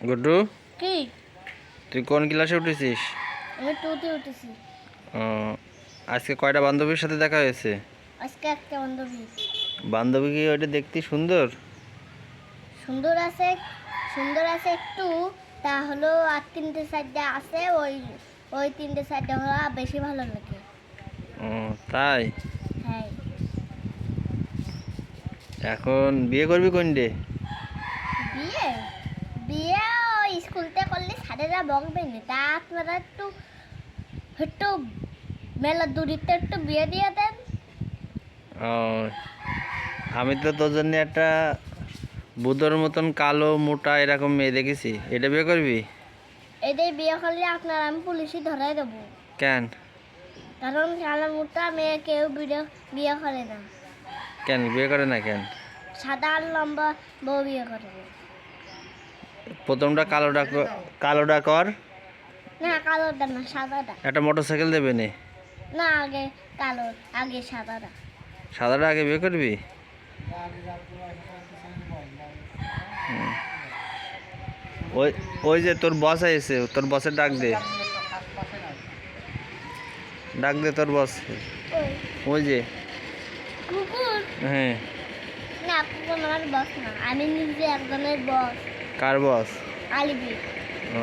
গুড্ডু, কি? তুই কোন ক্লাসে উঠেছিস? আমি টুতে উঠেছি। ও, আজকে কয়টা বান্ধবীর সাথে দেখা হয়েছে? আজকে একটা বান্ধবী। বান্ধবী কি ওইটা দেখতে সুন্দর? সুন্দর আছে, সুন্দর আছে একটু। তা হলো আর তিনটে সাইডে আছে, ওই ওই তিনটে সাইডে হলো বেশি ভালো লাগে। ও তাই? হ্যাঁ। এখন বিয়ে করবি কোন ডে? বিয়ে বিয়ে ওই স্কুলতে করলে স্যারেরা বকবে না, তা আপনারা একটু একটু মেলা দূরিতে একটু বিয়ে দিয়ে দেন। ও, আমি তো তোর জন্য একটা বুদোর মতন কালো মোটা এরকম মেয়ে দেখেছি, এটা বিয়ে করবি? এদের বিয়ে করলে আপনার আমি পুলিশে ধরাই দেবো। কেন? কারণ কালো মোটা মেয়ে কেউ বিয়ে করে না। কেন বিয়ে করে না কেন? সাদা আর লম্বা বউ বিয়ে করে না। প্রথমটা কালোটা কর। না, কালোটা না, সাদাটা। একটা মোটর সাইকেল দেবে নে। না, আগে কালো, আগে সাদাটা। সাদাটা আগে বিয়ে করবি? হুম। ওই ওই যে তোর বস এসে, তোর বসের ডাক দে, ডাক দে তোর বস। ওই ওই যে। কুকুর। হ্যাঁ। না, কুকুর আমার বস না, আমি নিজে একজনের বস। কার বস? আলিবি। ও